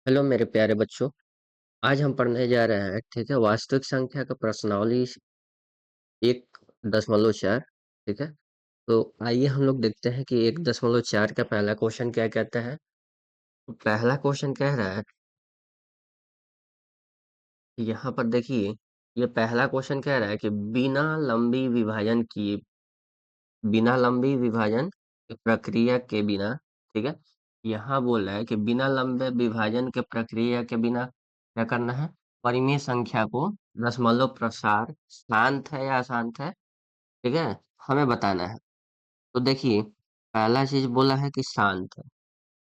Hello मेरे प्यारे बच्चों। आज हम पढ़ने जा रहे हैं, ठीक है, वास्तविक संख्या का प्रश्नावली 1.4। ठीक है। तो आइए हम लोग देखते हैं कि 1.4 का पहला क्वेश्चन क्या कहता है। तो पहला क्वेश्चन कह रहा है, यहाँ पर देखिए, ये पहला क्वेश्चन कह रहा है कि बिना लंबी विभाजन की प्रक्रिया के बिना, ठीक है। यहाँ बोल रहा है कि बिना लंबे विभाजन के प्रक्रिया के बिना क्या करना है, परिमेय संख्या को दशमलव प्रसार शांत है या अशांत है, ठीक है, हमें बताना है। तो देखिए, पहला चीज बोला है कि शांत है।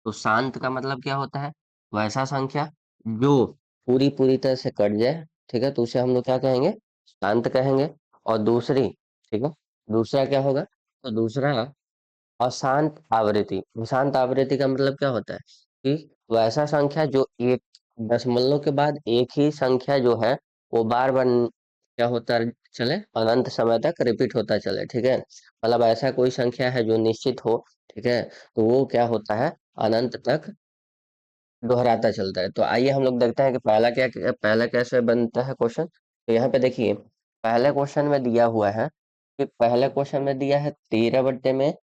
तो शांत का मतलब क्या होता है, वैसा संख्या जो पूरी पूरी तरह से कट जाए, ठीक है, तो उसे हम लोग क्या कहेंगे, शांत कहेंगे। और दूसरी, ठीक है, दूसरा क्या होगा, तो दूसरा अशांत आवृत्ति का मतलब क्या होता है कि वैसा संख्या जो एक दशमलव के बाद एक ही संख्या जो है वो बार बार क्या होता चले, अनंत समय तक रिपीट होता चले, ठीक है। मतलब ऐसा कोई संख्या है जो निश्चित हो, ठीक है, तो वो क्या होता है, अनंत तक दोहराता चलता है। तो आइए हम लोग देखते हैं कि पहला कैसे बनता है क्वेश्चन। तो यहाँ पे देखिए, पहले क्वेश्चन में दिया हुआ है कि पहले क्वेश्चन में दिया है 13/31,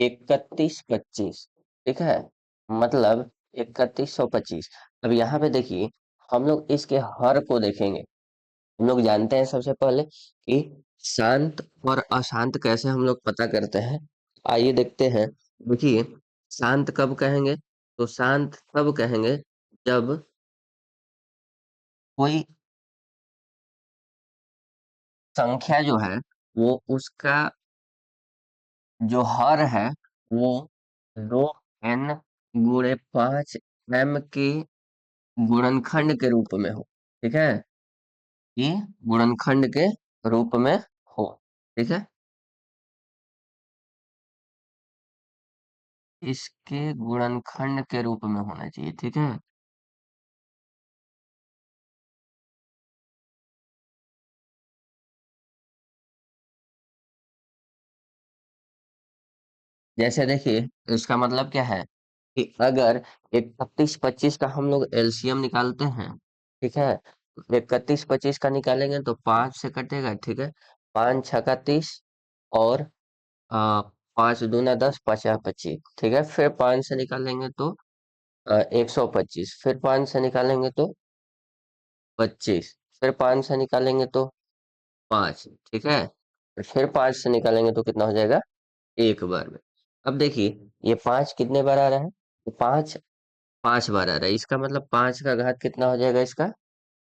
3125, ठीक है, मतलब 3125। अब यहाँ पे देखिए, हम लोग इसके हर को देखेंगे। हम लोग जानते हैं सबसे पहले कि शांत और अशांत कैसे हम लोग पता करते हैं। आइए देखते हैं। देखिए, शांत कब कहेंगे, तो शांत तब कहेंगे जब कोई संख्या जो है वो उसका जो हर है वो 2n/5m के गुणनखंड के रूप में हो, ठीक है, ये गुणनखंड के रूप में हो, ठीक है, इसके गुणनखंड के रूप में होना चाहिए, ठीक है। जैसे देखिए, इसका मतलब क्या है कि अगर 3125 का हम लोग एलसीएम निकालते हैं, ठीक है, 3125 का निकालेंगे तो 5 से कटेगा, ठीक है, 5 6 का 30, और 5 दूना 10, 5 या 25, ठीक है, फिर 5 से निकालेंगे तो 125, फिर 5 से निकालेंगे तो 25, फिर 5 से निकालेंगे तो 5, ठीक है, और फिर 5 से निकालेंगे तो कितना हो जाएगा, एक बार में। अब देखिए, ये 5 कितने बार आ रहा है, तो 5 5 बार आ रहा है, इसका मतलब 5 का घात कितना हो जाएगा इसका,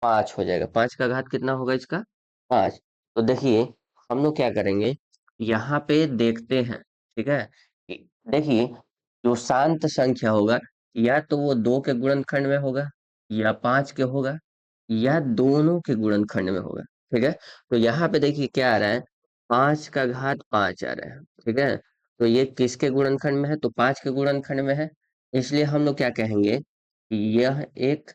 5 हो जाएगा। 5 का घात कितना होगा इसका, 5। तो देखिए, हम लोग क्या करेंगे, यहाँ पे देखते हैं, ठीक है, देखिए, जो शांत संख्या होगा, या तो वो 2 के गुणनखंड में होगा, या 5 के होगा, या दोनों के गुणनखंड में होगा, ठीक है। तो यहाँ पे देखिए क्या आ रहा है, 5 का घात 5 आ रहा है, ठीक है। तो ये किसके गुणनखंड में है, तो 5 के गुणनखंड में है। इसलिए हम लोग क्या कहेंगे, यह एक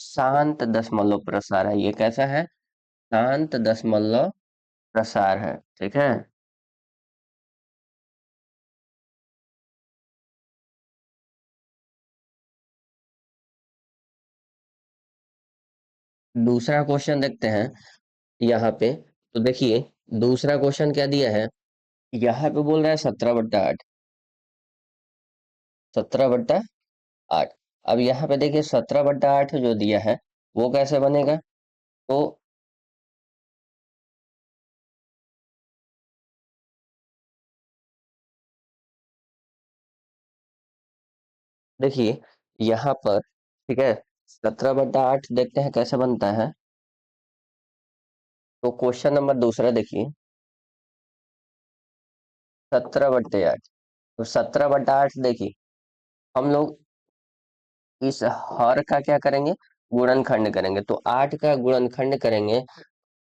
शांत दशमलव प्रसार है। ये कैसा है, शांत दशमलव प्रसार है, ठीक है। दूसरा क्वेश्चन देखते हैं यहाँ पे। तो देखिए, दूसरा क्वेश्चन क्या दिया है, यहाँ पे बोल रहा है 17/8, 17/8। अब यहाँ पे देखिए, 17/8 जो दिया है वो कैसे बनेगा, तो देखिए यहाँ पर, ठीक है, 17/8 देखते हैं कैसे बनता है। तो क्वेश्चन नंबर दूसरा देखिए, 17/8। तो 17/8 देखिए, हम लोग इस हर का क्या करेंगे, गुणनखंड करेंगे। तो 8 का गुणनखंड करेंगे,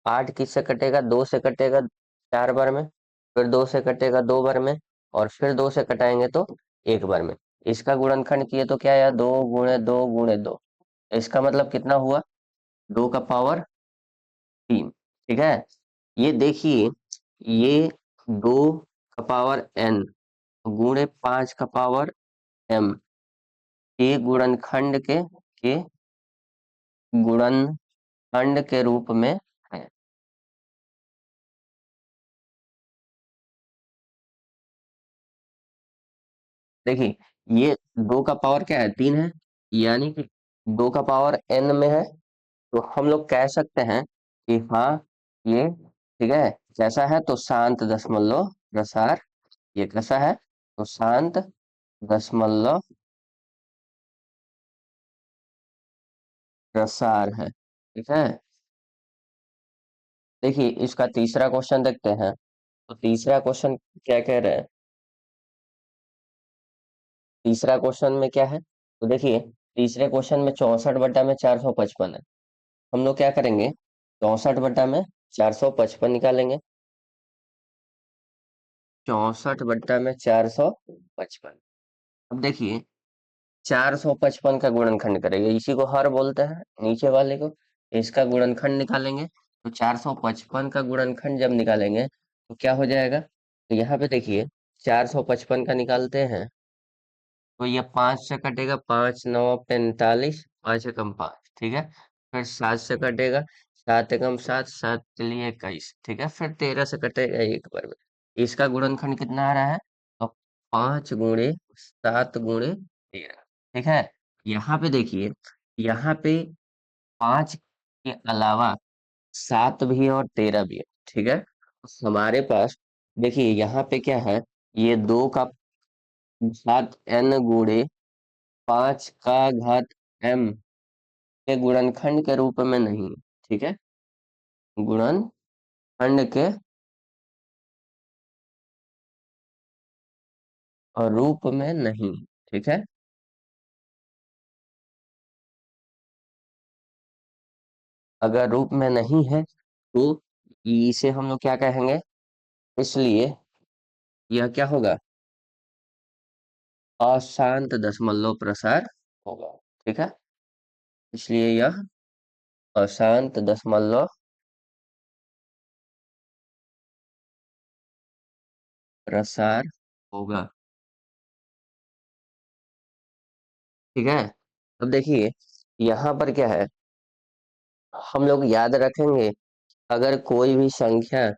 8 किससे कटेगा, 2 से कटेगा 4 बार में, फिर 2 से कटेगा 2 बार में, और फिर 2 से कटाएंगे तो 1 बार में। इसका गुणनखंड किए तो क्या आया, 2 × 2 × 2, इसका मतलब कितना हुआ, 2 का पावर 3, ठीक है। ये देखिए, ये 2 का पावर n तो गुणे 5 का पावर m के गुणनखंड के रूप में है। देखिए, ये 2 का पावर क्या है, 3 है, यानी कि 2 का पावर n में है। तो हम लोग कह सकते हैं कि हाँ, ये ठीक है। कैसा है, तो शांत दशमलव प्रसार। ये कैसा है, तो शांत दशमलव प्रसार है। ठीक है। देखिए, इसका तीसरा क्वेश्चन देखते हैं। तो तीसरा क्वेश्चन क्या कह रहे हैं। तीसरा क्वेश्चन में क्या है, तो देखिए, तीसरे क्वेश्चन में 64/455 है। हम लोग क्या करेंगे, 64/455 निकालेंगे। 64/455। अब देखिए, 455 का गुणनखंड करेंगे, इसी को हर बोलते हैं, नीचे वाले को। इसका गुणनखंड निकालेंगे, तो 455 का गुणनखंड जब निकालेंगे तो क्या हो जाएगा, तो यहाँ पे देखिए, 455 का निकालते हैं तो ये 5 से कटेगा, 5 9 45, 5 एकम 5, ठीक है। फिर 7 से कटेगा, 7 एकम 7, 7 के लिए 21, ठीक है। फिर 13 से कटेगा एक बार में। इसका गुणनखंड कितना आ रहा है, तो 5 × 7 × 13, ठीक है। यहाँ पे देखिए, यहाँ पे 5 के अलावा 7 भी है और 13 भी है, ठीक है। हमारे पास देखिए, यहाँ पे क्या है, ये 2 का घात n गुणे 5 का घात m के गुणनखंड के रूप में नहीं, ठीक है। गुणनखंड के रूप में नहीं, ठीक है। अगर रूप में नहीं है तो इसे हम लोग क्या कहेंगे, इसलिए यह क्या होगा, अशांत दशमलव प्रसार होगा, ठीक है। इसलिए यह अशांत दशमलव प्रसार होगा, ठीक है। अब देखिए, यहाँ पर क्या है, हम लोग याद रखेंगे, अगर कोई भी संख्या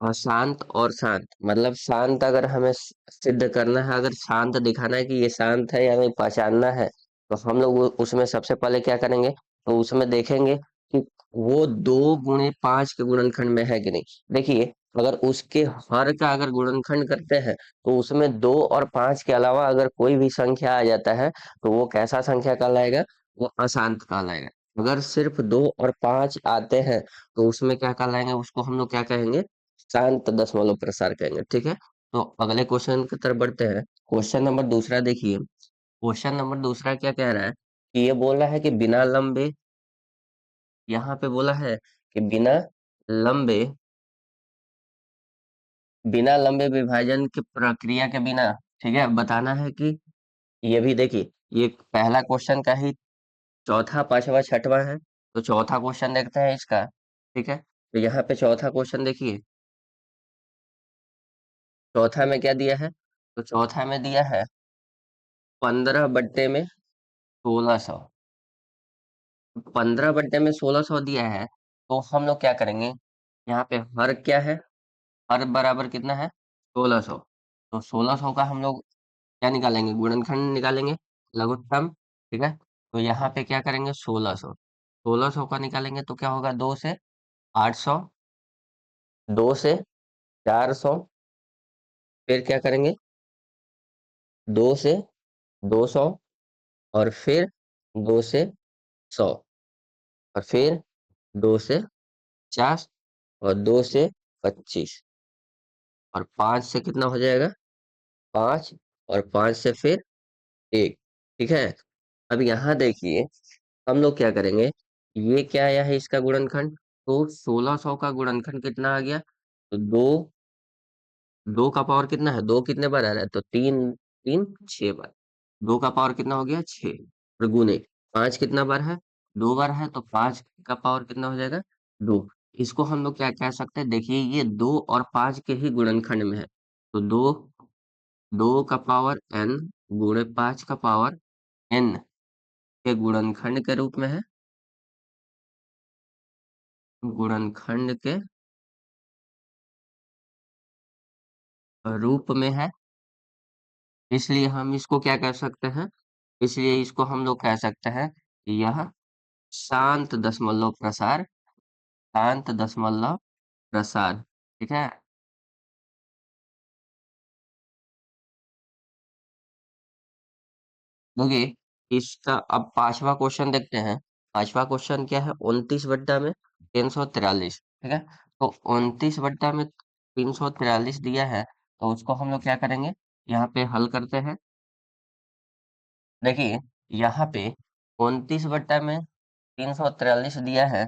अशांत और शांत, मतलब शांत अगर हमें सिद्ध करना है, अगर शांत दिखाना है कि ये शांत है या नहीं पहचानना है, तो हम लोग उसमें सबसे पहले क्या करेंगे, तो उसमें देखेंगे कि वो 2 × 5 के गुणनखंड में है कि नहीं। देखिए, अगर उसके हर का अगर गुणनखंड करते हैं तो उसमें 2 और 5 के अलावा अगर कोई भी संख्या आ जाता है तो वो कैसा संख्या कहलाएगा, वो अशांत कहलाएगा। अगर सिर्फ 2 और 5 आते हैं तो उसमें क्या कहलाएंगे, उसको हम लोग क्या कहेंगे, शांत दशमलव प्रसार कहेंगे, ठीक है। तो अगले क्वेश्चन की तरफ बढ़ते हैं। क्वेश्चन नंबर दूसरा देखिए, क्वेश्चन नंबर दूसरा क्या कह रहा है, कि ये बोला है कि बिना लंबे, यहाँ पे बोला है कि लंबे बिना लंबे विभाजन की प्रक्रिया के बिना, ठीक है, बताना है कि, ये भी देखिए, ये पहला क्वेश्चन का ही चौथा पांचवा छठवां है। तो चौथा क्वेश्चन देखते हैं इसका, ठीक है। तो यहाँ पे चौथा क्वेश्चन देखिए, चौथा में क्या दिया है, तो चौथा में दिया है 15/1600। 15/1600 दिया है, तो हम लोग क्या करेंगे, यहाँ पे हर क्या है, हर बराबर कितना है, 1600। तो 1600 का हम लोग क्या निकालेंगे, गुणनखंड निकालेंगे, लघुत्तम, ठीक है। तो यहाँ पे क्या करेंगे, 1600 का निकालेंगे तो क्या होगा, 2 से 800, 2 से 400, फिर क्या करेंगे, 2 से 200, और फिर 2 से 100, और फिर 2 से 50, और 2 से 25, और 5 से कितना हो जाएगा, 5, और 5 से फिर 1, ठीक है। अब यहाँ देखिए, हम लोग क्या करेंगे, ये क्या आया है इसका गुणनखंड, तो 1600 का गुणनखंड कितना आ गया, तो 2 का पावर कितना है, 2 कितने बार आ रहा है, तो 3 3 6 बार। 2 का पावर कितना हो गया, 6, और गुने 5 कितना बार है, 2 बार है, तो 5 का पावर कितना हो जाएगा, 2। इसको हम लोग क्या कह सकते हैं, देखिए, ये 2 और 5 के ही गुणनखंड में है, तो 2 2 का पावर n गुणे 5 का पावर n के गुणनखंड के रूप में है, गुणनखंड के रूप में है। इसलिए हम इसको क्या कर सकते हैं, इसलिए इसको हम लोग कह सकते हैं कि यह शांत दशमलव प्रसार, शांत दशमलव प्रसार। ठीक है। देखिए इसका अब पांचवा क्वेश्चन देखते हैं। पांचवा क्वेश्चन क्या है, 29 में 343। ठीक है। तो 29 में 343 दिया है, तो उसको हम लोग क्या करेंगे, यहाँ पे हल करते हैं। देखिए यहाँ पे 29 में 343 दिया है,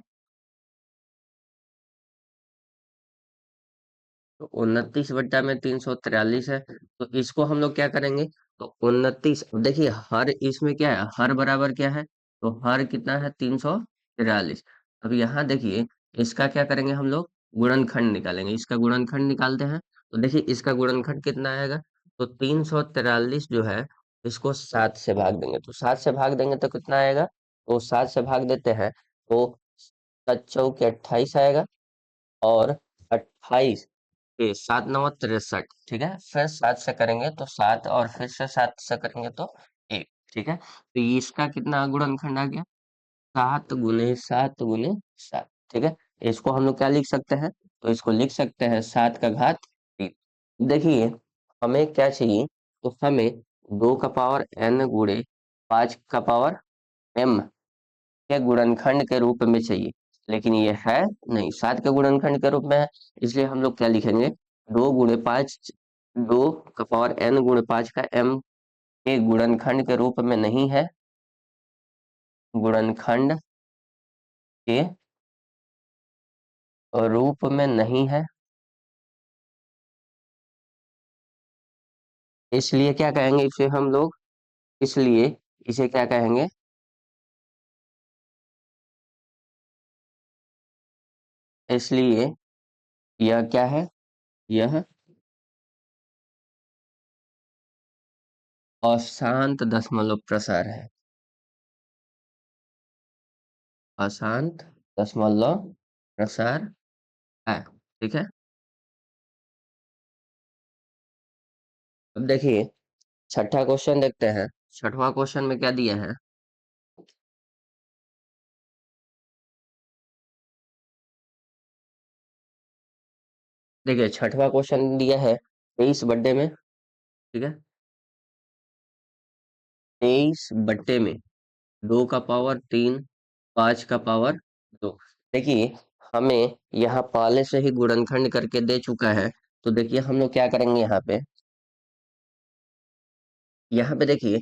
तो 29 में 343 है, तो इसको हम लोग क्या करेंगे, तो 29, देखिए हर इसमें क्या है, हर बराबर क्या है, तो हर कितना है, 343। अब यहाँ देखिए इसका क्या करेंगे हम लोग, गुणनखंड निकालेंगे, इसका गुणनखंड निकालते हैं। तो देखिए इसका गुणनखंड कितना आएगा, तो 343 जो है इसको 7 से भाग देंगे, तो 7 से भाग देंगे तो कितना आएगा, तो 7 से भाग देते हैं तो 7 चौके 28 आएगा, और 28 के 7 9 63। ठीक है, फिर 7 से करेंगे तो 7, और फिर से 7 से करेंगे तो 1। ठीक है, तो ये इसका कितना गुणनखंड आ गया, 7 गुने 7 गुने 7। ठीक है, इसको हम लोग क्या लिख सकते हैं, तो इसको लिख सकते हैं 7 का घात 3। देखिए हमें क्या चाहिए, तो हमें 2 का पावर n गुणे 5 का पावर m के गुणनखंड के रूप में चाहिए, लेकिन ये है नहीं, 7 के गुणनखंड के रूप में है। इसलिए हम लोग क्या लिखेंगे, 2 गुणे 5, 2 का पावर n गुणे 5 का m के गुणनखंड के रूप में नहीं है, गुणनखंड के रूप में नहीं है। इसलिए क्या कहेंगे इसे हम लोग, इसलिए इसे क्या कहेंगे, इसलिए यह क्या है, यह अशांत दशमलव प्रसार है, अशांत दशमलव प्रसार है। ठीक है। अब देखिए छठा क्वेश्चन देखते हैं। छठवां क्वेश्चन में क्या दिया है, देखिए छठवां क्वेश्चन दिया है 23 में। ठीक है, 23 में 2 का पावर 3, 5 का पावर 2। देखिए हमें यहाँ पहले से ही गुणनखंड करके दे चुका है, तो देखिए हम लोग क्या करेंगे, यहाँ पे, यहाँ पे देखिए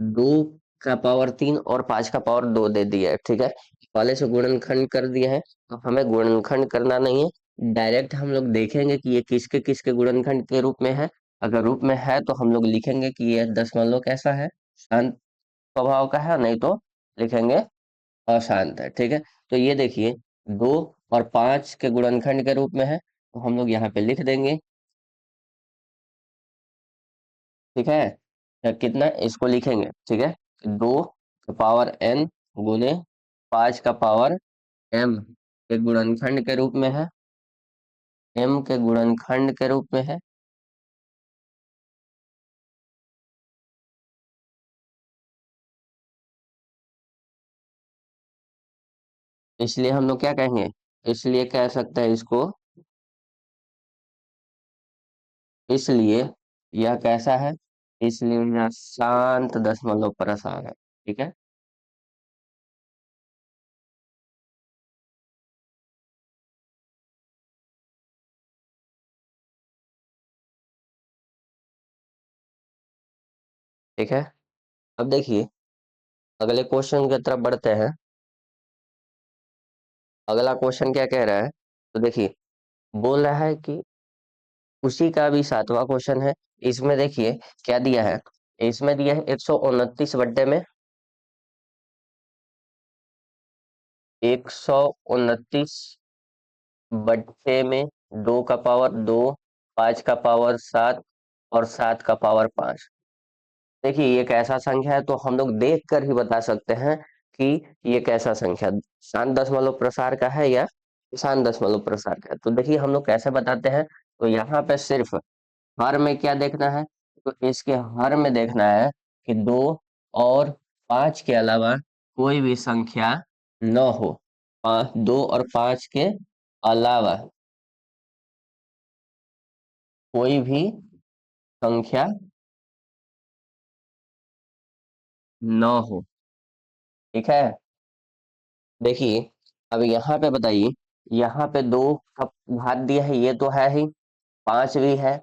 2 का पावर 3 और 5 का पावर 2 दे दिया है। ठीक है, पहले से गुणनखंड कर दिया है, तो हमें गुणनखंड करना नहीं है, डायरेक्ट हम लोग देखेंगे कि ये किसके किसके गुणनखंड के रूप में है। अगर रूप में है तो हम लोग लिखेंगे कि ये दशमलव कैसा है, शांत स्वभाव का है, नहीं तो लिखेंगे अशांत है। ठीक है, तो ये देखिए 2 और 5 के गुणनखंड के रूप में है, तो हम लोग यहाँ पे लिख देंगे। ठीक है, तो कितना इसको लिखेंगे, ठीक है, 2 का पावर n गुने 5 का पावर m के गुणनखंड के रूप में है, m के गुणनखंड के रूप में है। इसलिए हम लोग क्या कहेंगे, इसलिए कह सकते हैं इसको, इसलिए यह कैसा है, इसलिए यह शांत दशमलव प्रसार है। ठीक है। ठीक है, अब देखिए अगले क्वेश्चन की तरफ बढ़ते हैं। अगला क्वेश्चन क्या कह रहा है, तो देखिए बोल रहा है कि उसी का भी सातवां क्वेश्चन है। इसमें देखिए क्या दिया है, इसमें दिया है 129 बट्टे में 2 का पावर 2, 5 का पावर 7 और 7 का पावर 5। देखिए ये कैसा संख्या है, तो हम लोग देख कर ही बता सकते हैं कि ये कैसा संख्या शांत दशमलव प्रसार का है या शांत दशमलव प्रसार का है। तो देखिए हम लोग कैसे बताते हैं, तो यहाँ पे सिर्फ हर में क्या देखना है, तो इसके हर में देखना है कि 2 और 5 के अलावा कोई भी संख्या न हो। 2 और 5 के अलावा कोई भी संख्या न हो। ठीक है, देखिए अब यहाँ पे बताइए, यहाँ पे 2 का घात दिया है, ये तो है ही, 5 भी है,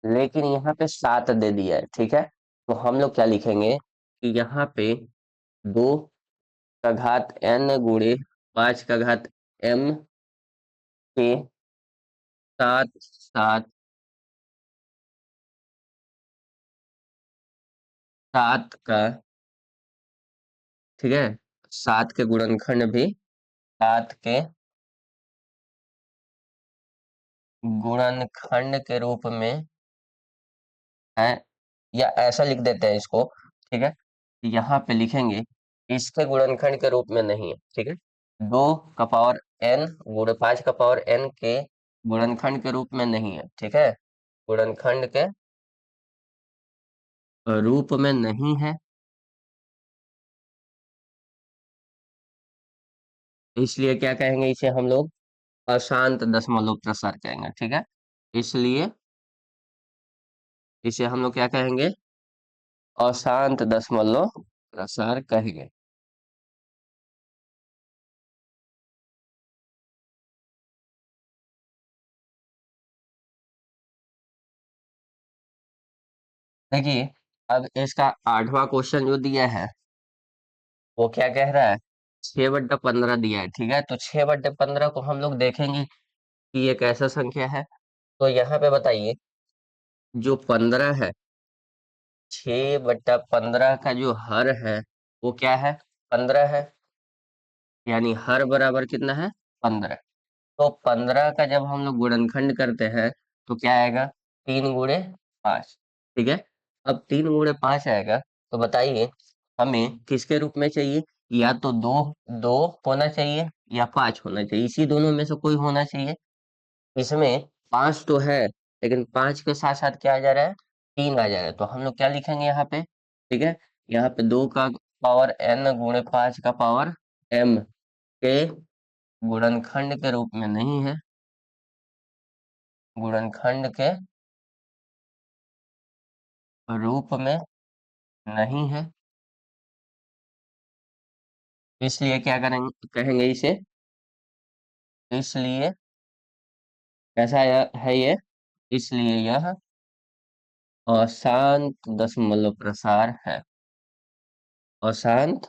लेकिन यहाँ पे 7 दे दिया है। ठीक है, तो हम लोग क्या लिखेंगे कि यहाँ पे 2 का घात n गुणे 5 का घात m के साथ साथ 7 का, ठीक है, 7 के गुणनखंड भी 7 के गुणनखंड के रूप में है, या ऐसा लिख देते हैं इसको। ठीक है, यहाँ पे लिखेंगे इसके गुणनखंड के रूप में नहीं है। ठीक है, 2 का पावर n गुणे 5 का पावर n के गुणनखंड के रूप में नहीं है। ठीक है, गुणनखंड के रूप में नहीं है, इसलिए क्या कहेंगे, इसे हम लोग अशांत दशमलव प्रसार कहेंगे। ठीक है, इसलिए इसे हम लोग क्या कहेंगे, अशांत दशमलव प्रसार कहेंगे। देखिए अब इसका 8वां क्वेश्चन जो दिया है, वो क्या कह रहा है, 6/15 दिया है। ठीक है, तो 6/15 को हम लोग देखेंगे कि ये कैसा संख्या है। तो यहाँ पे बताइए, जो 15 है, 6/15 का जो हर है वो क्या है, 15 है, यानी हर बराबर कितना है, 15। तो 15 का जब हम लोग गुणनखंड करते हैं तो क्या आएगा, 3 गुणे 5। ठीक है, अब 3 गुणे 5 आएगा, तो बताइए हमें किसके रूप में चाहिए, या तो दो दो होना चाहिए या 5 होना चाहिए, इसी दोनों में से कोई होना चाहिए। इसमें 5 तो है, लेकिन 5 के साथ साथ क्या आ जा रहा है, 3 आ जा रहा है, तो हम लोग क्या लिखेंगे यहाँ पे। ठीक है, यहाँ पे 2 का पावर n गुणे 5 का पावर m के गुणनखंड के रूप में नहीं है, गुणनखंड के रूप में नहीं है, इसलिए क्या करेंगे, कहेंगे इसे, इसलिए कैसा है ये, इसलिए यह अशांत दशमलव प्रसार है। अशांत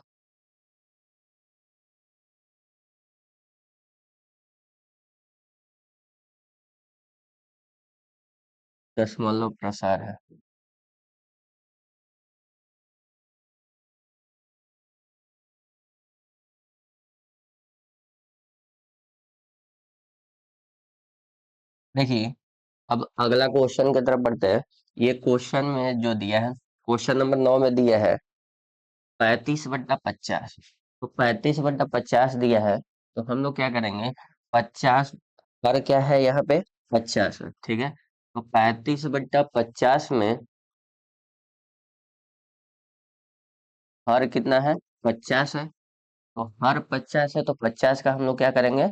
दशमलव प्रसार है। देखिए अब अगला क्वेश्चन की तरफ बढ़ते हैं। ये क्वेश्चन में जो दिया है, क्वेश्चन नंबर 9 में दिया है 35/50। तो 35/50 दिया है, तो हम लोग क्या करेंगे, 50 पर क्या है यहाँ पे, 50 है। ठीक है, तो 35/50 में हर कितना है, 50 है, तो हर 50 है, तो 50 का हम लोग क्या करेंगे,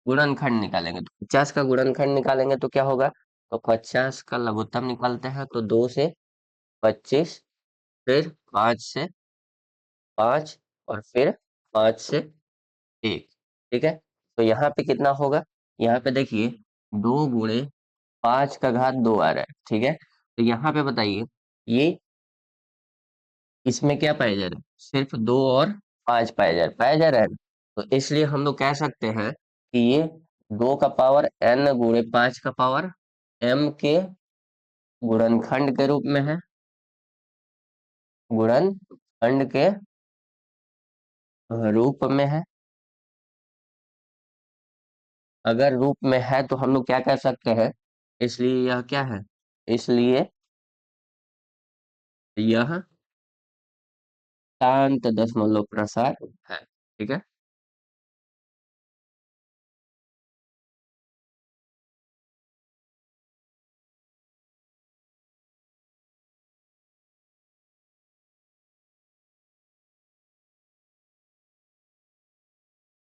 गुणनखंड निकालेंगे। तो 50 का गुणनखंड निकालेंगे तो क्या होगा, तो 50 का लघुत्तम निकालते हैं, तो 2 से 25, फिर 5 से 5, और फिर 5 से 1। ठीक है, तो यहाँ पे कितना होगा, यहाँ पे देखिए 2 गुणे 5 का घात 2 आ रहा है। ठीक है, तो यहाँ पे बताइए ये इसमें क्या पाया जा रहा है, सिर्फ 2 और 5 पाया जा रहा है ना। तो इसलिए हम लोग कह सकते हैं कि ये 2 का पावर n गुणे 5 का पावर m के गुणनखंड के रूप में है, गुणनखंड के रूप में है। अगर रूप में है तो हम लोग क्या कह सकते हैं, इसलिए यह क्या है, इसलिए यह शांत दशमलव प्रसार है। ठीक है।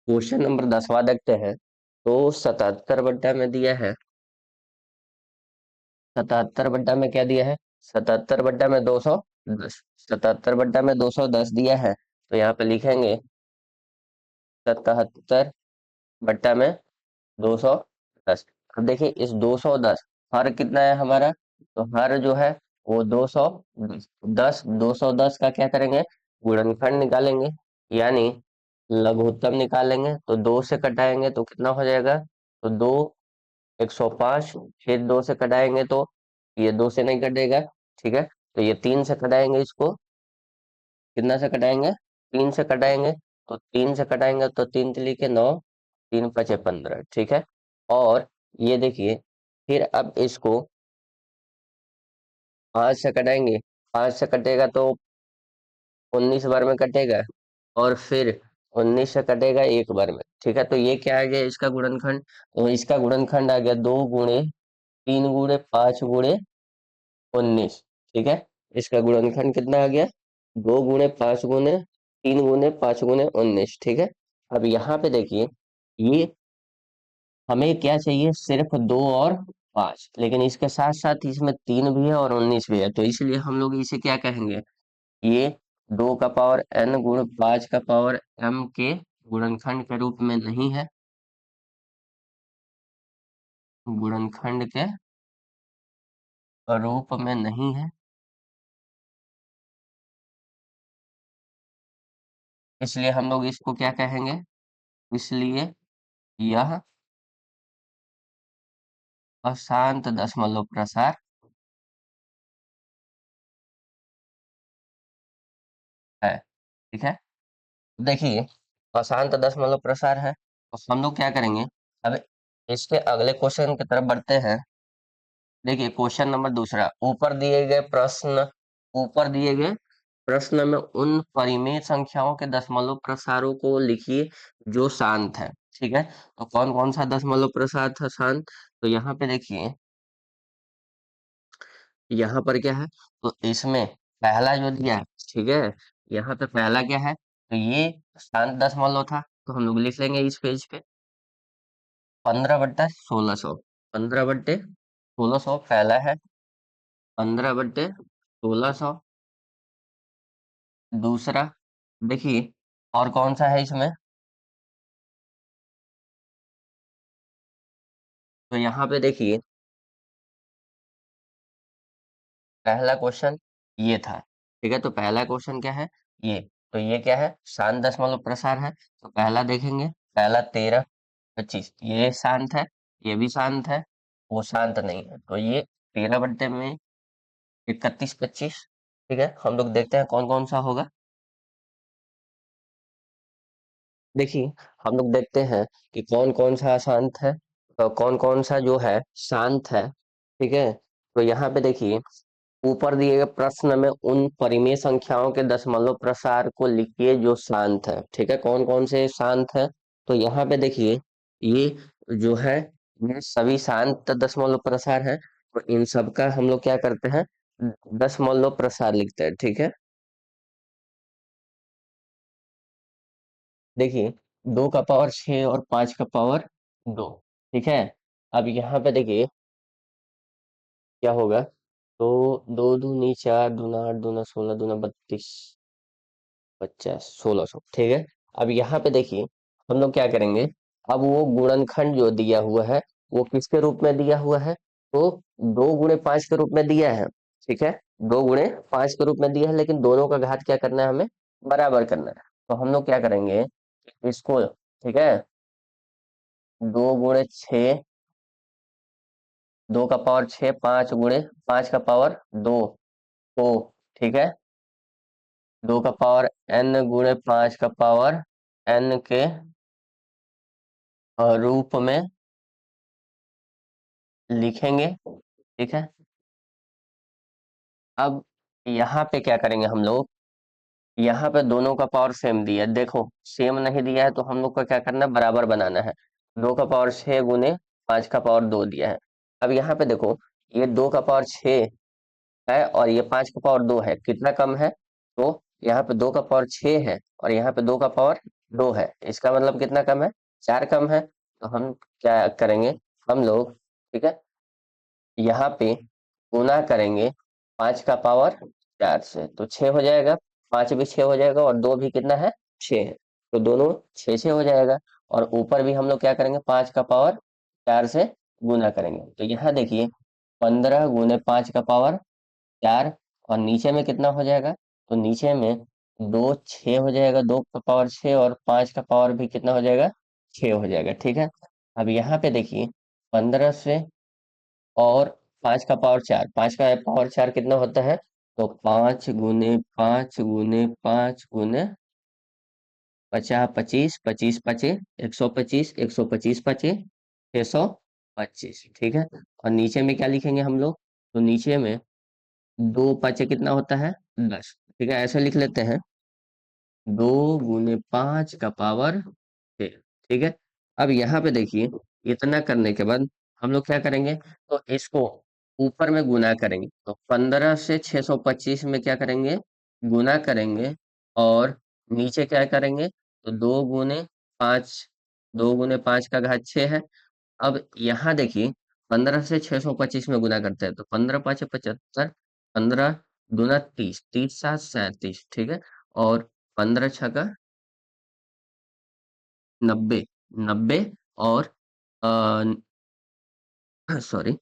क्वेश्चन नंबर 10वां देखते हैं। तो 77 बट्टा में दिया है, 77 बट्टा में क्या दिया है, 77 बट्टा में 210, 77 बट्टा में 210 दिया है, तो यहाँ पे लिखेंगे 77 बट्टा में 210। अब देखिए इस 210, हर कितना है हमारा, तो हर जो है वो 210, 210 का क्या करेंगे, गुणनखंड निकालेंगे, यानी लघुत्तम निकालेंगे, तो 2 से कटाएंगे तो कितना हो जाएगा, तो 105, फिर 2 से कटाएंगे तो ये 2 से नहीं कटेगा। ठीक है, तो ये 3 से कटाएंगे, इसको कितना से कटाएंगे, 3 से कटाएंगे, तो 3 से कटाएंगे तो 3 × 3 = 9, 3 × 5 = 15। ठीक है। और ये देखिए, फिर अब इसको 5 से कटाएंगे, 5 से कटेगा तो 19 बार में कटेगा, और फिर 19 से कटेगा एक बार में। ठीक है, तो ये क्या आ गया इसका गुणनखंड, तो इसका गुणनखंड आ गया 2 × 3 × 5 × 19। ठीक है, इसका गुणनखंड कितना आ गया, 2 × 5 × 3 × 5 × 19। ठीक है। अब यहाँ पे देखिए, ये हमें क्या चाहिए, सिर्फ 2 और 5, लेकिन इसके साथ साथ इसमें 3 भी है और 19 भी है, तो इसलिए हम लोग इसे क्या कहेंगे, ये 2 का पावर n × 5 का पावर m के गुणनखंड के रूप में नहीं है, गुणनखंड के रूप में नहीं है, इसलिए हम लोग इसको क्या कहेंगे, इसलिए यह अशांत दशमलव प्रसार है। ठीक है, देखिए अशांत दशमलव प्रसार है, तो हम लोग क्या करेंगे, अब इसके अगले क्वेश्चन की तरफ बढ़ते हैं। देखिए क्वेश्चन नंबर दूसरा, ऊपर दिए गए प्रश्न में उन परिमेय संख्याओं के दशमलव प्रसारों को लिखिए जो शांत है। ठीक है, तो कौन कौन सा दशमलव प्रसार था शांत, तो यहाँ पे देखिए, यहाँ पर क्या है, तो इसमें पहला जो दिया है, ठीक है, यहाँ पे पहला क्या है, तो ये शांत दशमलव था, तो हम लोग लिख लेंगे इस पेज पे 15/1600, 15/1600 पहला है, 15/1600 दूसरा। देखिए और कौन सा है इसमें, तो यहाँ पे देखिए पहला क्वेश्चन ये था। ठीक है, तो पहला क्वेश्चन क्या है, ये, तो ये क्या है, शांत दशमलव प्रसार है, तो पहला देखेंगे, पहला 13/25, ये शांत है, ये भी शांत है, वो शांत नहीं है, तो ये 13/31/25। ठीक है, हम लोग देखते हैं कौन कौन सा होगा। देखिए हम लोग देखते हैं कि कौन कौन सा अशांत है और कौन कौन सा जो है शांत है। ठीक है, तो यहाँ पे देखिए, ऊपर दिए गए प्रश्न में उन परिमेय संख्याओं के दशमलव प्रसार को लिखिए जो शांत है। ठीक है, कौन कौन से शांत है, तो यहाँ पे देखिए, ये जो है, ये सभी शांत दशमलव प्रसार है, तो इन सब का हम लोग क्या करते हैं, दशमलव प्रसार लिखते हैं। ठीक है, देखिए 2 का पावर 6 और 5 का पावर 2। ठीक है, अब यहाँ पे देखिए क्या होगा, तो 2 दूनी 4, दूना 8, दूना 16, दूना 32, 50, 1600। ठीक है, अब यहाँ पे देखिए हम लोग क्या करेंगे, अब वो गुणनखंड जो दिया हुआ है वो किसके रूप में दिया हुआ है, तो 2 × 5 के रूप में दिया है। ठीक है, 2 × 5 के रूप में दिया है, लेकिन दोनों का घात क्या करना है, हमें बराबर करना है, तो हम लोग क्या करेंगे इसको, ठीक है, 2 × 6, 2 का पावर 6, 5 × 5 का पावर 2, तो ठीक है, 2 का पावर n × 5 का पावर n के रूप में लिखेंगे। ठीक है, अब यहाँ पे क्या करेंगे हम लोग, यहाँ पे दोनों का पावर सेम दिया है, देखो सेम नहीं दिया है तो हम लोग को क्या करना है, बराबर बनाना है। 2 का पावर 6 गुने 5 का पावर 2 दिया है। अब यहाँ पे देखो, ये 2 का पावर 6 है और ये 5 का पावर 2 है, कितना कम है? तो यहाँ पे 2 का पावर 6 है और यहाँ पे 2 का पावर 2 है, इसका मतलब कितना कम है? 4 कम है। तो हम क्या करेंगे, हम लोग, ठीक है, यहाँ पे गुना करेंगे 5 का पावर 4 से, तो 6 हो जाएगा। 5 भी 6 हो जाएगा और 2 भी कितना है? 6 है। तो दोनों 6 6 हो जाएगा। और ऊपर भी हम लोग क्या करेंगे, 5 का पावर 4 से गुना करेंगे। तो यहाँ देखिए, 15 गुने 5 का पावर 4, और नीचे में कितना हो जाएगा? तो नीचे में 2 6 हो जाएगा, 2 का पावर 6, और 5 का पावर भी कितना हो जाएगा? 6 हो जाएगा, ठीक है। अब यहाँ पे देखिए, 15 से और 5 का पावर 4, 5 का पावर 4 कितना होता है? तो 5 गुने 5 गुने 5 गुने 50 25 25 पचे 125, 125 पचे 625, ठीक है। और नीचे में क्या लिखेंगे हम लोग? तो नीचे में 2 5 कितना होता है? 10, ठीक है, ऐसे लिख लेते हैं, 2 गुने 5 का पावर 6, ठीक है। अब यहाँ पे देखिए, इतना करने के बाद हम लोग क्या करेंगे, तो इसको ऊपर में गुना करेंगे, तो 15 से 625 में क्या करेंगे, गुना करेंगे। और नीचे क्या करेंगे, तो 2 गुने 5, 2 गुने 5 का घात 6 है। अब यहाँ देखिए, 15 से 625 में गुना करते हैं, तो 15 5 75, 15 दूना 30, 30 7 37, ठीक है। और 15 6 का 90, 90, और सॉरी,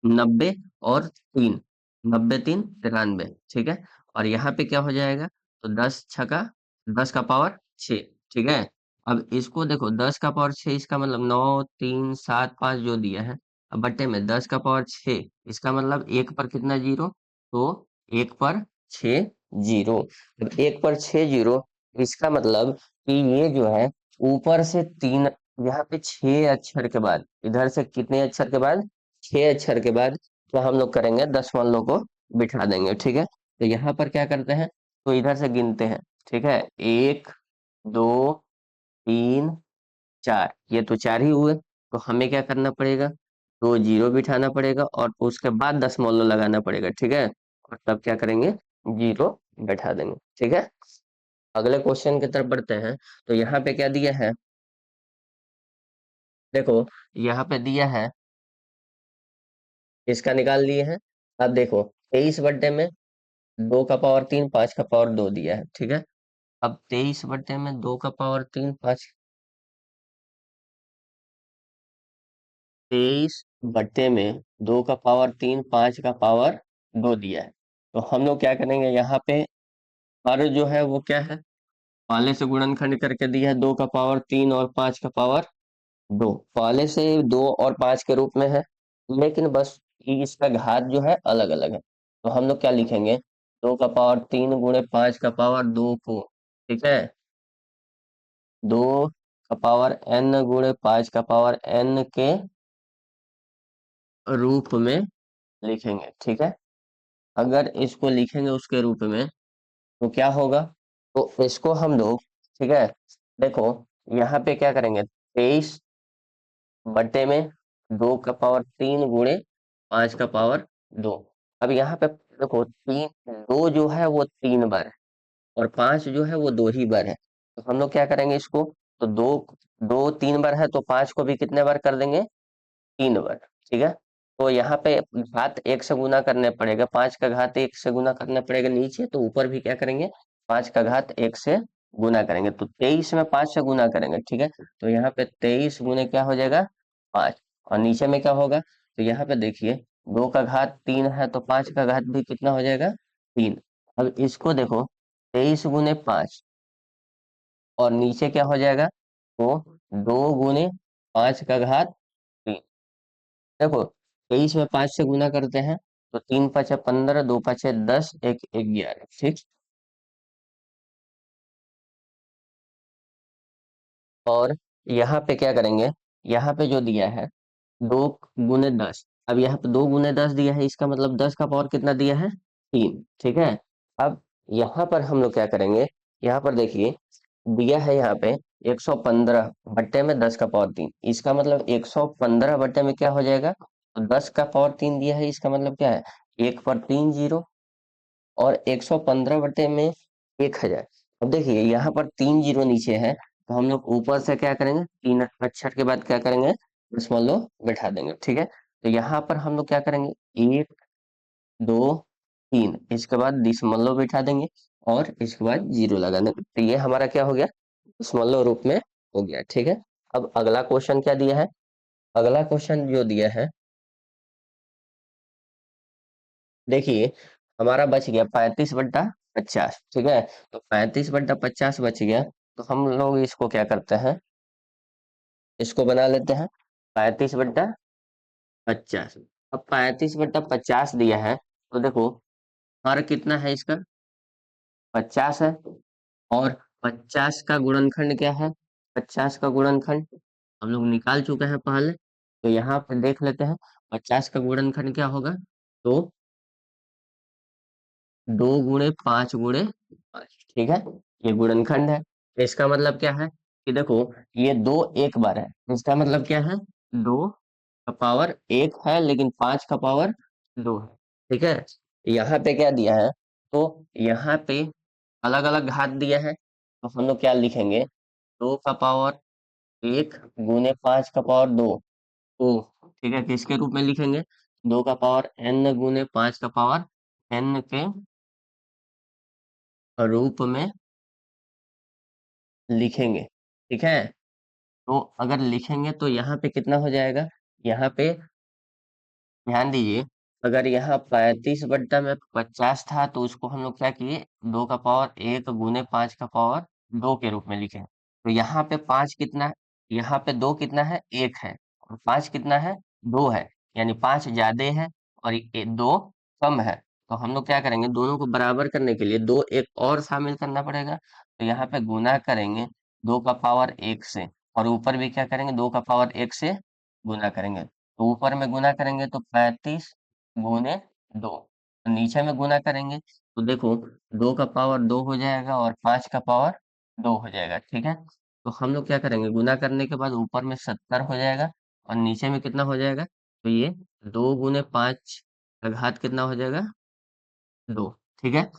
90 और 3, 90 3 93, ठीक है। और यहाँ पे क्या हो जाएगा, तो 10 6 का 10 का पावर 6, ठीक है। अब इसको देखो, 10 का पावर 6, इसका मतलब 9 3 7 5 जो दिया है, अब बट्टे में 10 का पावर 6, इसका मतलब एक पर कितना जीरो, तो एक पर 6 जीरो। अब एक पर 6 जीरो, इसका मतलब कि ये जो है, ऊपर से तीन, यहाँ पे 6 अक्षर के बाद, इधर से कितने अक्षर के बाद? 6 अक्षर के बाद, तो हम लोग करेंगे, दशमलव को बिठा देंगे, ठीक है। तो यहाँ पर क्या करते हैं, तो इधर से गिनते हैं, ठीक है, 1 2 3 4, ये तो 4 ही हुए, तो हमें क्या करना पड़ेगा, 2 जीरो बिठाना पड़ेगा और उसके बाद दशमलव लगाना पड़ेगा, ठीक है। और तब क्या करेंगे, जीरो बैठा देंगे, ठीक है। अगले क्वेश्चन की तरफ बढ़ते हैं। तो यहाँ पे क्या दिया है, देखो, यहाँ पे दिया है, इसका निकाल लिए हैं। अब देखो, 23 बटे में 2 का पावर 3, 5 का पावर 2 दिया है, ठीक है। अब 23 बटे में 2 का पावर 3, 5, 23 बटे में 2 का पावर 3, 5 का पावर 2 दिया है। तो हम लोग क्या करेंगे, यहाँ पे हर जो है वो क्या है, पहले से गुणनखंड करके दिया है, 2 का पावर 3 और 5 का पावर 2, पहले से 2 और 5 के रूप में है, लेकिन बस इसका घात जो है अलग अलग है। तो हम लोग क्या लिखेंगे, 2 का पावर 3 गुणे 5 का पावर 2 को, ठीक है, 2 का पावर n गुणे 5 का पावर n के रूप में लिखेंगे, ठीक है। अगर इसको लिखेंगे उसके रूप में, तो क्या होगा, तो इसको हम लोग, ठीक है, देखो, यहाँ पे क्या करेंगे, 23 बटे में 2 का पावर 3 गुणे 5 का पावर 2। अब यहाँ पे देखो, 2 जो है वो 3 बार है, और 5 जो है वो 2 ही बार है। तो हम लोग क्या करेंगे इसको, तो 2 2 3 बार है, तो 5 को भी कितने बार कर देंगे, 3 बार, ठीक है। तो यहाँ पे घात 1 से गुना करने पड़ेगा, 5 का घात 1 से गुना करना पड़ेगा नीचे, तो ऊपर भी क्या करेंगे, 5 का घात 1 से गुना करेंगे, तो 23 में 5 से गुना करेंगे, ठीक है। तो यहाँ पे 23 गुने क्या हो जाएगा, 5, और नीचे में क्या होगा, तो यहाँ पे देखिए, 2 का घात 3 है, तो 5 का घात भी कितना हो जाएगा, 3। अब इसको देखो, 23 गुने 5, और नीचे क्या हो जाएगा, तो 2 गुने 5 का घात 3। देखो, 23 में 5 से गुना करते हैं, तो 3 5 15, 2 5 10, 1 11, ठीक। और यहाँ पे क्या करेंगे, यहाँ पे जो दिया है, 2 गुने 10, अब यहाँ पे 2 गुने 10 दिया है, इसका मतलब 10 का पावर कितना दिया है, 3, ठीक है। अब यहाँ पर हम लोग क्या करेंगे, यहाँ पर देखिए दिया है यहाँ पे 115 बट्टे में 10 का पावर 3, इसका मतलब 115 बट्टे में क्या हो जाएगा, तो 10 का पावर 3 दिया है, इसका मतलब क्या है, 1 पर 3 जीरो, और 115 बटे में 1000। अब देखिए यहाँ पर 3 जीरो नीचे है, तो हम लोग ऊपर से क्या करेंगे, 3 अक्षर के बाद क्या करेंगे, दशमलव बैठा देंगे, ठीक है। तो यहाँ पर हम लोग क्या करेंगे, 1 2 3, इसके बाद दशमलव बैठा देंगे, और इसके बाद जीरो लगा देंगे, तो ये हमारा क्या हो गया, दशमलव रूप में हो गया, ठीक है। अब अगला क्वेश्चन क्या दिया है, अगला क्वेश्चन जो दिया है, देखिए हमारा बच गया 35/50, ठीक है। तो 35/50 बच गया, तो हम लोग इसको क्या करते हैं, इसको बना लेते हैं 35/50। अब 35/50 दिया है, तो देखो हर कितना है इसका, 50 है, और 50 का गुणनखंड क्या है, 50 का गुणनखंड हम लोग निकाल चुके हैं पहले, तो यहाँ पे देख लेते हैं 50 का गुणनखंड क्या होगा, तो 2 × 5 × 5, ठीक है, ये गुणनखंड है। तो इसका मतलब क्या है कि देखो ये दो एक बार है, इसका मतलब क्या है, 2 का पावर 1 है लेकिन 5 का पावर 2 है, ठीक है। यहाँ पे क्या दिया है, तो यहाँ पे अलग अलग घात दिया है, तो हम लोग क्या लिखेंगे, 2 का पावर 1 गुने 5 का पावर 2, तो ठीक है, किसके रूप में लिखेंगे, 2 का पावर n गुने 5 का पावर n के रूप में लिखेंगे, ठीक है। तो अगर लिखेंगे तो यहाँ पे कितना हो जाएगा, यहाँ पे ध्यान दीजिए, अगर यहाँ 35/50 था, तो उसको हम लोग क्या किए, 2 का पावर 1 गुने 5 का पावर 2 के रूप में लिखे, तो यहाँ पे 5 कितना है, यहाँ पे 2 कितना है, 1 है, और 5 कितना है, 2 है, यानी 5 ज्यादा है और 2 कम है। तो हम लोग क्या करेंगे, दोनों को बराबर करने के लिए 2 एक और शामिल करना पड़ेगा, तो यहाँ पे गुना करेंगे 2 का पावर 1 से, और ऊपर भी क्या करेंगे, 2 का पावर 1 से गुना करेंगे, तो ऊपर में गुना करेंगे तो 35 गुने 2, नीचे में गुना करेंगे तो देखो 2 का पावर 2 हो जाएगा और 5 का पावर 2 हो जाएगा, ठीक है। तो हम लोग क्या करेंगे, गुना करने के बाद ऊपर में 70 हो जाएगा, और नीचे में कितना हो जाएगा, तो ये 2 × 5 का घात कितना हो जाएगा, 2, ठीक है।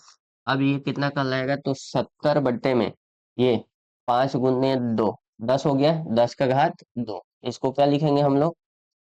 अब ये कितना कर लाएगा, तो 70 में ये 5 × 2 10 हो गया, 10 का घात 2, इसको क्या लिखेंगे हम लोग,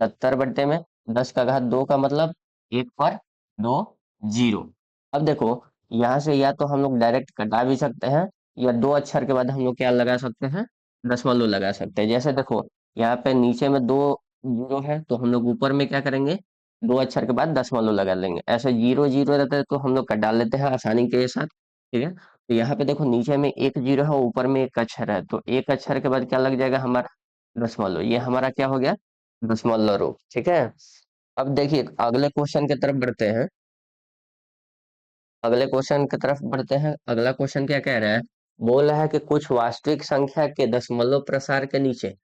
70 में 10 का घात 2 का मतलब 1 पर 2 जीरो। अब देखो यहाँ से या तो हम लोग डायरेक्ट कटा भी सकते हैं, या 2 अक्षर के बाद हम लोग क्या लगा सकते हैं, दशमलव लगा सकते हैं। जैसे देखो यहाँ पे नीचे में 2 जीरो है, तो हम लोग ऊपर में क्या करेंगे, 2 अक्षर के बाद दशमलव लगा लेंगे, ऐसे जीरो जीरो रहता है तो हम लोग कट डाल लेते हैं आसानी के साथ, ठीक है। तो यहाँ पे देखो नीचे में 1 जीरो है, ऊपर में 1 अक्षर है, तो 1 अक्षर के बाद क्या लग जाएगा हमारा, दशमलव, ये हमारा क्या हो गया, दशमलव रूप, ठीक है। अब देखिए अगले क्वेश्चन की तरफ बढ़ते हैं, अगले क्वेश्चन की तरफ बढ़ते हैं। अगला क्वेश्चन क्या कह रहा है, बोल रहा है कि कुछ वास्तविक संख्या के दशमलव प्रसार के नीचे,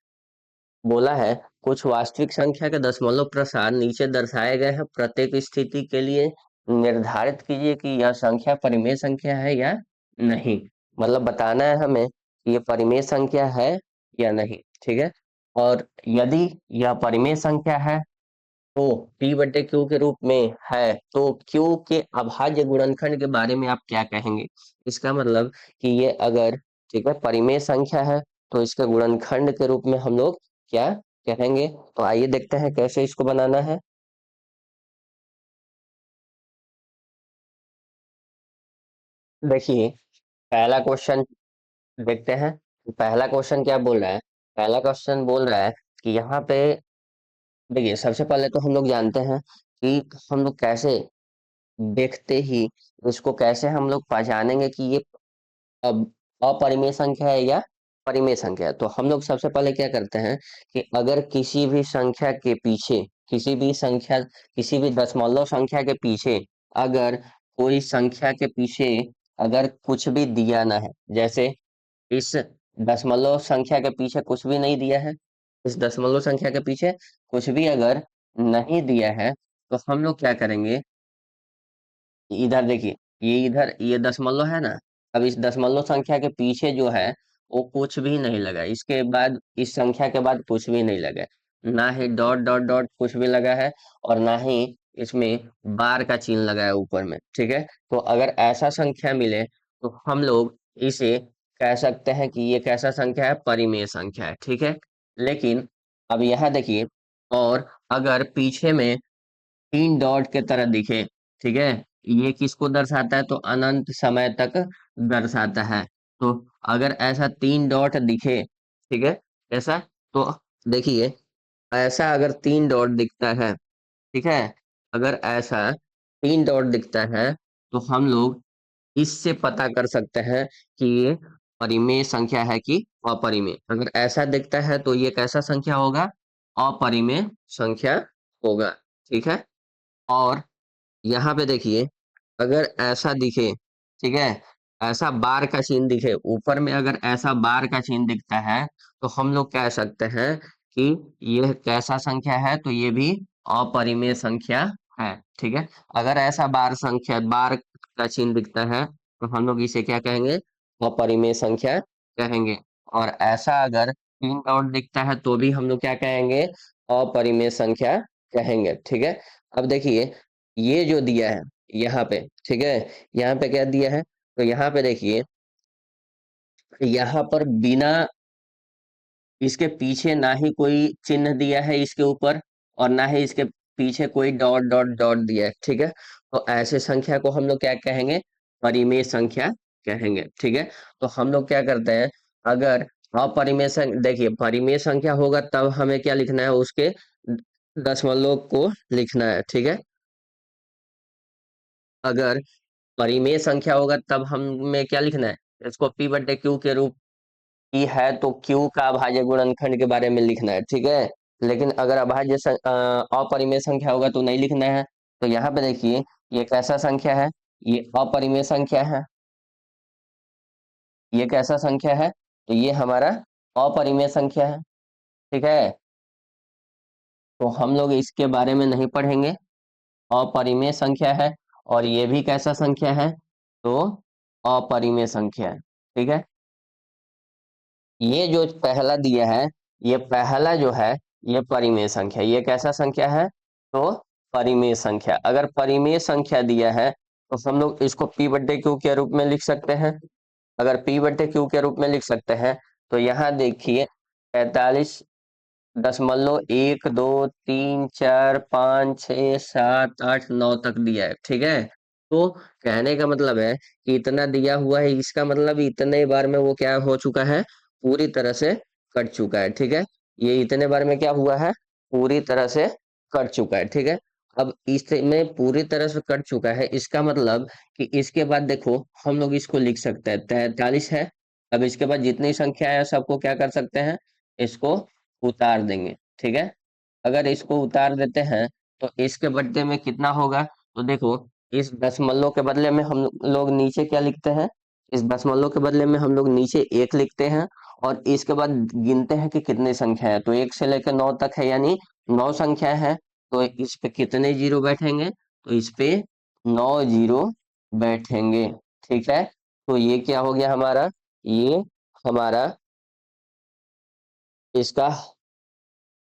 बोला है कुछ वास्तविक संख्या के दशमलव प्रसार नीचे दर्शाए गए हैं, प्रत्येक स्थिति के लिए निर्धारित कीजिए कि यह संख्या परिमेय संख्या है या नहीं, मतलब बताना है हमें कि ये परिमेय संख्या है या नहीं, ठीक है। और यदि यह परिमेय संख्या है तो P/Q के रूप में है, तो Q के अभाज्य गुणनखंड के बारे में आप क्या कहेंगे, इसका मतलब कि ये अगर, ठीक है, परिमेय संख्या है, तो इसके गुणनखंड के रूप में हम लोग क्या कहेंगे, तो आइए देखते हैं कैसे इसको बनाना है। देखिए पहला क्वेश्चन देखते हैं, पहला क्वेश्चन क्या बोल रहा है, पहला क्वेश्चन बोल रहा है कि यहाँ पे देखिए सबसे पहले तो हम लोग जानते हैं कि हम लोग कैसे देखते ही इसको कैसे हम लोग पहचानेंगे कि ये अब अपरिमेय संख्या है या परिमेय संख्या है। तो हम लोग सबसे पहले क्या करते हैं कि अगर किसी भी संख्या के पीछे, किसी भी संख्या, किसी भी दशमलव संख्या के पीछे अगर कोई संख्या के पीछे अगर कुछ भी दिया ना है, जैसे इस दशमलव संख्या के पीछे कुछ भी नहीं दिया है, इस दशमलव संख्या के पीछे कुछ भी अगर नहीं दिया है, तो हम लोग क्या करेंगे, इधर देखिए, ये इधर ये दशमलव है ना। अब इस दशमलव संख्या के पीछे जो है वो कुछ भी नहीं लगा, इसके बाद इस संख्या के बाद कुछ भी नहीं लगा, ना ही डॉट डॉट डॉट कुछ भी लगा है, और ना ही इसमें बार का चिन्ह लगा है ऊपर में, ठीक है। तो अगर ऐसा संख्या मिले तो हम लोग इसे कह सकते हैं कि ये कैसा संख्या है, परिमेय संख्या है, ठीक है। लेकिन अब यहाँ देखिए, और अगर पीछे में तीन डॉट के तरह दिखे, ठीक है, ये किसको दर्शाता है, तो अनंत समय तक दर्शाता है। तो अगर ऐसा तीन डॉट दिखे, ठीक है, ऐसा, तो देखिए, ऐसा अगर तीन डॉट दिखता है, ठीक है, अगर ऐसा तीन डॉट दिखता है, तो हम लोग इससे पता कर सकते हैं कि ये परिमेय संख्या है कि अपरिमेय। अगर ऐसा दिखता है तो ये कैसा संख्या होगा, अपरिमेय संख्या होगा, ठीक है। और यहाँ पे देखिए, अगर ऐसा दिखे, ठीक है, ऐसा बार का चिन्ह दिखे ऊपर में, अगर ऐसा बार का चिन्ह दिखता है, तो हम लोग कह सकते हैं कि यह कैसा संख्या है, तो ये भी अपरिमेय संख्या है, ठीक है। अगर ऐसा बार का चिन्ह दिखता है, तो हम लोग इसे क्या कहेंगे, अपरिमेय संख्या कहेंगे। और ऐसा अगर तीन डॉट दिखता है तो भी हम लोग क्या कहेंगे, अपरिमेय संख्या कहेंगे, ठीक है। अब देखिए, ये जो दिया है यहाँ पे, ठीक है, यहाँ पे क्या दिया है, तो यहाँ पे देखिए, यहाँ पर बिना इसके पीछे ना ही कोई चिन्ह दिया है इसके ऊपर, और ना ही इसके पीछे कोई डॉट डॉट डॉट दिया है, ठीक है। तो ऐसे संख्या को हम लोग क्या कहेंगे, परिमेय संख्या कहेंगे, ठीक है। तो हम लोग क्या करते हैं, अगर अपरिमेय संख्या, देखिए परिमेय संख्या होगा तब हमें क्या लिखना है, उसके दशमलव को लिखना है, ठीक है। अगर परिमेय संख्या होगा तब हमें क्या लिखना है, इसको पी बटे क्यू के रूप की है, तो क्यू का अभाज्य गुणनखंड के बारे में लिखना है, ठीक है। लेकिन अगर अपरिमेय संख्या होगा तो नहीं लिखना है। तो यहाँ पे देखिए, ये कैसा संख्या है, ये अपरिमेय संख्या है। ये कैसा संख्या है, तो ये हमारा अपरिमेय संख्या है, ठीक है। तो हम लोग इसके बारे में नहीं पढ़ेंगे, अपरिमेय संख्या है। और ये भी कैसा संख्या है, तो अपरिमेय संख्या है, ठीक है। ये जो पहला दिया है, ये पहला जो है, ये परिमेय संख्या, ये कैसा संख्या है, तो परिमेय संख्या। अगर परिमेय संख्या दिया है तो हम लोग इसको पी बट्टे क्यू के रूप में लिख सकते हैं। अगर पी बट्टे क्यू के रूप में लिख सकते हैं, तो यहाँ देखिए, 45.2, 3, 4, 5, 6, 7, 8, 9 तक दिया है, ठीक है। तो कहने का मतलब है कि इतना दिया हुआ है, इसका मतलब इतने बार में वो क्या हो चुका है, पूरी तरह से कट चुका है, ठीक है। ये इतने बार में क्या हुआ है, पूरी तरह से कट चुका है, ठीक है। अब इसमें पूरी तरह से कट चुका है, इसका मतलब कि इसके बाद देखो, हम लोग इसको लिख सकते हैं 43 है। अब इसके बाद जितनी संख्या है सबको क्या कर सकते हैं, इसको उतार देंगे, ठीक है। अगर इसको उतार देते हैं तो इसके बदले में कितना होगा, तो देखो, इस दशमलव के बदले में हम लोग नीचे क्या लिखते हैं, इस दशमलव के बदले में हम लोग नीचे एक लिखते हैं, और इसके बाद गिनते हैं कि कितनी संख्या है, तो एक से लेकर 9 तक है, यानी 9 संख्या है। तो इस पे कितने जीरो बैठेंगे, तो इस पे 9 जीरो बैठेंगे, ठीक है। तो ये क्या हो गया हमारा, ये हमारा इसका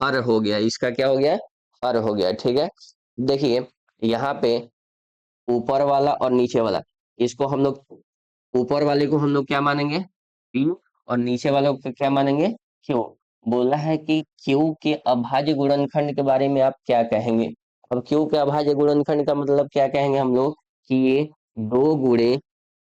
हर हो गया, इसका क्या हो गया, हर हो गया, ठीक है। देखिए, यहाँ पे ऊपर वाला और नीचे वाला, इसको हम लोग, ऊपर वाले को हम लोग क्या मानेंगे, पी, और नीचे वाले को क्या मानेंगे, क्यू। बोला है कि क्यू के अभाज्य गुणनखंड के बारे में आप क्या कहेंगे। अब क्यू के अभाज्य गुणनखंड का मतलब क्या कहेंगे हम लोग, कि ये 2 गुणे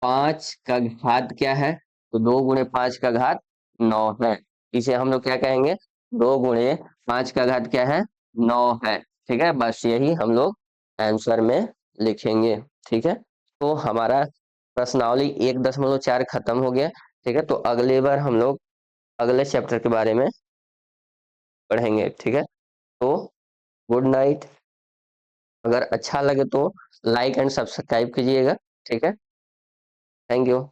5 का घात क्या है, तो 2 गुणे 5 का घात 9 है। इसे हम लोग क्या कहेंगे, 2 गुणे 5 का घात क्या है, 9 है, ठीक है। बस यही हम लोग आंसर में लिखेंगे, ठीक है। तो हमारा प्रश्नावली 1.4 खत्म हो गया, ठीक है। तो अगली बार हम लोग अगले चैप्टर के बारे में पढ़ेंगे, ठीक है। तो गुड नाइट। अगर अच्छा लगे तो लाइक एंड सब्सक्राइब कीजिएगा, ठीक है। Thank you.